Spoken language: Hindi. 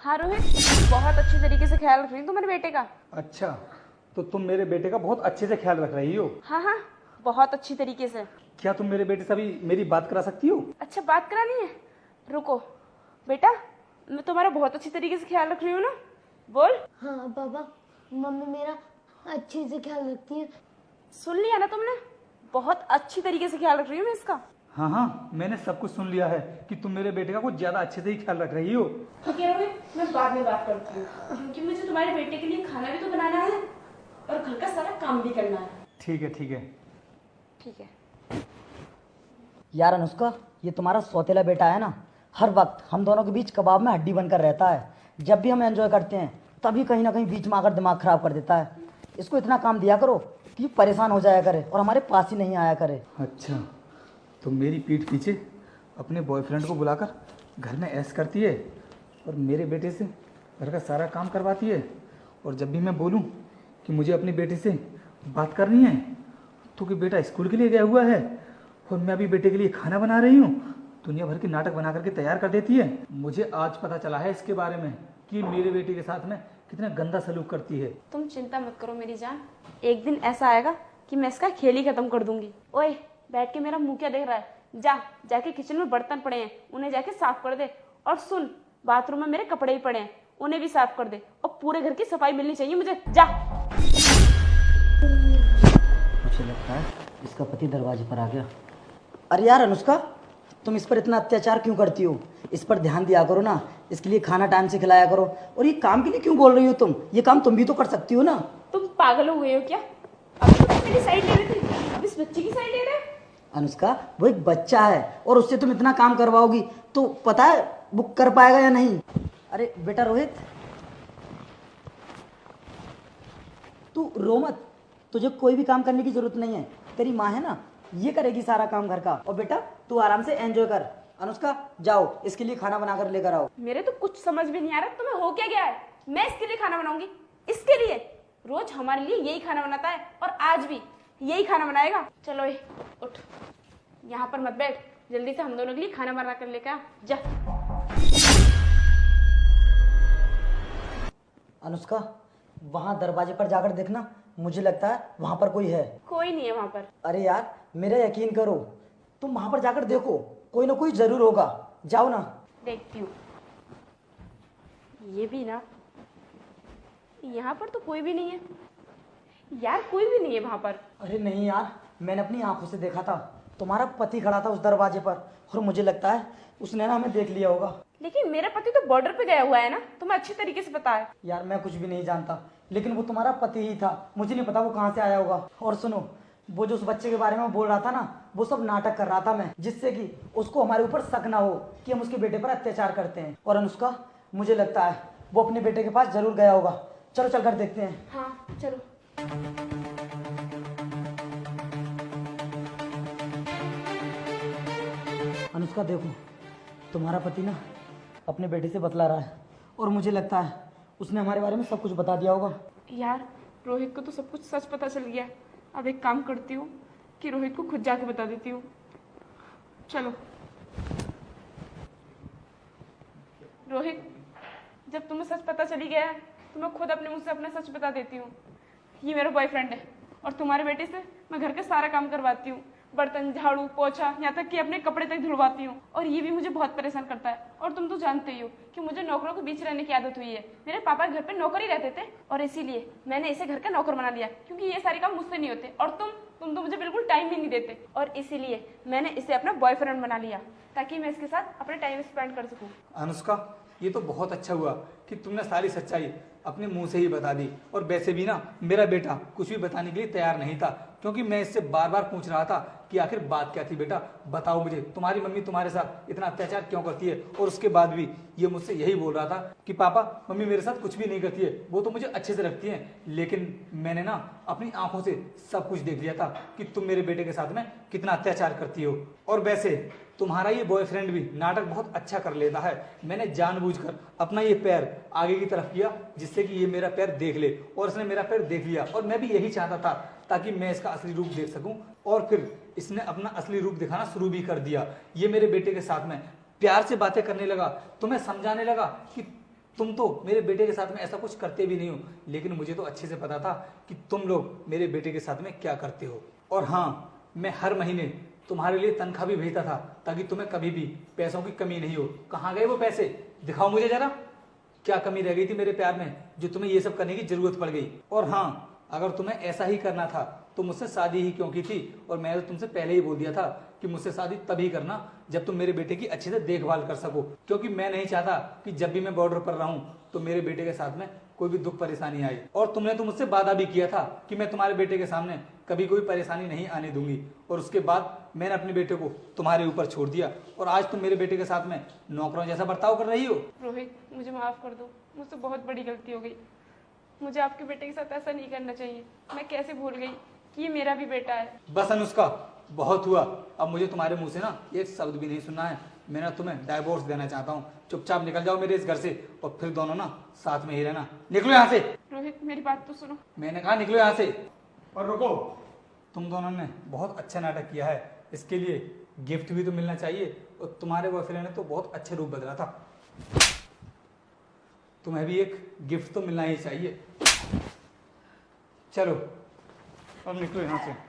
हाँ रोहित, बहुत अच्छी तरीके से ख्याल रख रही हूँ तुम्हारे बेटे का। अच्छा, तो तुम मेरे बेटे का बहुत अच्छे से ख्याल रख रही हो। हाँ हाँ, बहुत अच्छी तरीके से। क्या तुम मेरे बेटे से अभी मेरी बात करा सकती हो? अच्छा, बात करानी है? रुको बेटा, मैं तुम्हारा बहुत अच्छी तरीके से ख्याल रख रही हूँ ना, बोल। हाँ पापा, मम्मी मेरा अच्छे से ख्याल रखती है। सुन लिया ना तुमने, बहुत अच्छी तरीके से ख्याल रख रही हूँ मैं इसका। हाँ हाँ, मैंने सब कुछ सुन लिया है कि तुम मेरे बेटे का कुछ ज्यादा अच्छे से ही ख्याल रख रही हो। ठीक है रोहित, मैं बाद में बात करती हूँ, क्योंकि मुझे तुम्हारे बेटे के लिए खाना भी तो बनाना है और घर का सारा काम भी करना है। ठीक है ठीक है। ठीक है। यार अनुष्का, ये तुम्हारा सौतेला बेटा है ना, हर वक्त हम दोनों के बीच कबाब में हड्डी बनकर रहता है। जब भी हम एंजॉय करते हैं तभी कहीं ना कहीं बीच में आकर दिमाग खराब कर देता है। इसको इतना काम दिया करो कि परेशान हो जाया करे और हमारे पास ही नहीं आया करे। अच्छा, तो मेरी पीठ पीछे अपने बॉयफ्रेंड को बुलाकर घर में ऐश करती है और मेरे बेटे से घर का सारा काम करवाती है। और जब भी मैं बोलूं कि मुझे अपने बेटे से बात करनी है तो कि बेटा स्कूल के लिए गया हुआ है और मैं अभी बेटे के लिए खाना बना रही हूँ, दुनिया भर के नाटक बना करके तैयार कर देती है। मुझे आज पता चला है इसके बारे में कि मेरे बेटे के साथ में कितना गंदा सलूक करती है। तुम चिंता मत करो मेरी जान, एक दिन ऐसा आएगा कि मैं इसका खेल ही खत्म कर दूंगी। ओए, बैठ के मेरा मुंह क्या देख रहा है? जाके किचन में बर्तन पड़े हैं, उन्हें जाके साफ कर दे। और सुन, बाथरूम में मेरे कपड़े ही पड़े हैं, उन्हें भी साफ कर दे। और पूरे घर की सफाई मिलनी चाहिए मुझे। जा। मुझे लगता है इसका पति दरवाजे पर आ गया। अरे यार अनुष्का, तुम इस पर इतना अत्याचार क्यों करती हो? इस पर ध्यान दिया करो ना, इसके लिए खाना टाइम से खिलाया करो। और ये काम के लिए क्यों बोल रही हो तुम? ये काम तुम भी तो कर सकती हो ना। तुम तुम पागल हो गए हो क्या? अभी तो मेरी साइड ले रहे थे, अब इस बच्चे की साइड ले रहे हो। अनुष्का, वो एक बच्चा है और उससे तुम इतना काम करवाओगी तो पता है वो कर पाएगा या नहीं? अरे बेटा रोहित, तू रो मत, तुझे कोई भी काम करने की जरूरत नहीं है। तेरी माँ है ना, ये करेगी सारा काम घर का। और बेटा तू आराम से एंजॉय कर। अनुष्का जाओ, इसके लिए खाना बनाकर लेकर आओ। मेरे तो कुछ समझ भी नहीं आ रहा तुम्हें हो क्या गया है। मैं इसके लिए खाना बनाऊंगी? इसके लिए? रोज हमारे लिए यही खाना बनाता है और आज भी यही खाना बनाएगा। चलो ए, उठ, यहाँ पर मत बैठ, जल्दी से हम दोनों के लिए खाना बना कर लेकर आ जा। अनुष्का, वहां दरवाजे पर जाकर देखना, मुझे लगता है वहां पर कोई है। कोई नहीं है वहां पर। अरे यार मेरा यकीन करो, तुम वहां पर जाकर देखो, कोई ना कोई जरूर होगा। जाओ ना। देखती हूँ। ये भी ना, यहाँ पर तो कोई भी नहीं है यार, कोई भी नहीं है वहां पर। अरे नहीं यार, मैंने अपनी आंखों से देखा था, तुम्हारा पति खड़ा था उस दरवाजे पर और मुझे लगता है उसने ना हमें देख लिया होगा। लेकिन मेरा पति तो बॉर्डर पे गया हुआ है ना, तुम्हें अच्छी तरीके से पता है। यार मैं कुछ भी नहीं जानता, लेकिन वो तुम्हारा पति ही था, मुझे नहीं पता वो कहाँ से आया होगा। और सुनो, वो जो उस बच्चे के बारे में बोल रहा था ना, वो सब नाटक कर रहा था मैं, जिससे कि उसको हमारे ऊपर शक ना हो कि हम उसके बेटे पर अत्याचार करते हैं। और अनुष्का, मुझे लगता है वो अपने बेटे के पास जरूर गया होगा। चलो चलकर देखते हैं। हाँ चलो। अनुष्का देखो, तुम्हारा पति ना अपने बेटे से बतला रहा है और मुझे लगता है उसने हमारे बारे में सब कुछ बता दिया होगा। यार रोहित को तो सब कुछ सच पता चल गया। अब एक काम करती हूँ कि रोहित को खुद जाके बता देती हूँ। चलो रोहित, जब तुम्हें सच पता चली गया है तो मैं खुद अपने मुंह से अपना सच बता देती हूँ। ये मेरा बॉयफ्रेंड है और तुम्हारे बेटे से मैं घर का सारा काम करवाती हूँ, बर्तन, झाड़ू, पोछा, यहाँ तक कि अपने कपड़े तक धुलवाती हूँ। और ये भी मुझे बहुत परेशान करता है। और तुम तो जानते ही हो कि मुझे नौकरों के बीच रहने की आदत हुई है। मेरे पापा घर पे नौकर ही रहते थे और इसीलिए मैंने इसे घर का नौकर बना लिया, क्योंकि ये सारे काम मुझसे नहीं होते। और तुम तो मुझे बिल्कुल टाइम ही नहीं देते, और इसीलिए मैंने इसे अपना बॉयफ्रेंड बना लिया ताकि मैं इसके साथ अपना टाइम स्पेंड कर सकूँ। अनुष्का, ये तो बहुत अच्छा हुआ कि तुमने सारी सच्चाई अपने मुंह से ही बता दी। और वैसे भी ना, मेरा बेटा कुछ भी बताने के लिए तैयार नहीं था, क्योंकि मैं इससे बार बार पूछ रहा था कि आखिर बात क्या थी। बेटा बताओ मुझे, तुम्हारी मम्मी तुम्हारे साथ इतना अत्याचार क्यों करती है? और उसके बाद भी ये मुझसे यही बोल रहा था कि पापा मम्मी मेरे साथ कुछ भी नहीं करती है, वो तो मुझे अच्छे से रखती है। लेकिन मैंने ना अपनी आंखों से सब कुछ देख लिया था कि तुम मेरे बेटे के साथ में कितना अत्याचार करती हो। और वैसे तुम्हारा ये बॉयफ्रेंड भी नाटक बहुत अच्छा कर लेता है। मैंने जानबूझकर अपना ये पैर आगे की तरफ किया जिससे कि ये मेरा पैर देख ले, और इसने मेरा पैर देख लिया। और मैं भी यही चाहता था ताकि मैं इसका असली रूप देख सकूं, और फिर इसने अपना असली रूप दिखाना शुरू भी कर दिया। ये मेरे बेटे के साथ में प्यार से बातें करने लगा, तुम्हें समझाने लगा कि तुम तो मेरे बेटे के साथ में ऐसा कुछ करते भी नहीं हो, लेकिन मुझे तो अच्छे से पता था कि तुम लोग मेरे बेटे के साथ में क्या करते हो। और हाँ, मैं हर महीने तुम्हारे लिए तनख्वाह भी भेजता था ताकि तुम्हें कभी भी पैसों की कमी नहीं हो। कहाँ गए वो पैसे? दिखाओ मुझे जरा, क्या कमी रह गई थी मेरे प्यार में जो तुम्हें ये सब करने की जरूरत पड़ गई? और हाँ, अगर तुम्हें ऐसा ही करना था तो मुझसे शादी ही क्यों की थी? और मैंने तो तुमसे पहले ही बोल दिया था कि मुझसे शादी तभी करना जब तुम मेरे बेटे की अच्छे से देखभाल कर सको, क्योंकि मैं नहीं चाहता कि जब भी मैं बॉर्डर पर रहूं तो मेरे बेटे के साथ में कोई भी दुख परेशानी आए। और तुमने तो मुझसे वादा भी किया था कि मैं तुम्हारे बेटे के सामने कभी कोई परेशानी नहीं आने दूंगी, और उसके बाद मैंने अपने बेटे को तुम्हारे ऊपर छोड़ दिया और आज तुम मेरे बेटे के साथ में नौकरों जैसा बर्ताव कर रही हो। रोहित, मुझे माफ कर दो, मुझसे बहुत बड़ी गलती हो गई। मुझे आपके बेटे के साथ ऐसा नहीं करना चाहिए। मैं कैसे भूल गई कि ये मेरा भी बेटा है। बस अनुष्का, बहुत हुआ। अब मुझे तुम्हारे मुंह से ना एक शब्द भी नहीं सुनना है। मैं ना तुम्हें डाइवोर्स देना चाहता हूँ। चुपचाप निकल जाओ मेरे इस घर से, और फिर दोनों ना साथ में ही रहना। निकलो यहाँ से। रोहित, मेरी बात तो सुनो। मैंने कहा निकलो यहाँ से। और रुको, तुम दोनों ने बहुत अच्छा नाटक किया है, इसके लिए गिफ्ट भी तो मिलना चाहिए। और तुम्हारे बॉयफ्रेंड ने तो बहुत अच्छे रूप बदला था, तुम्हें भी एक गिफ्ट तो मिलना ही चाहिए। चलो अब निकलो यहाँ से।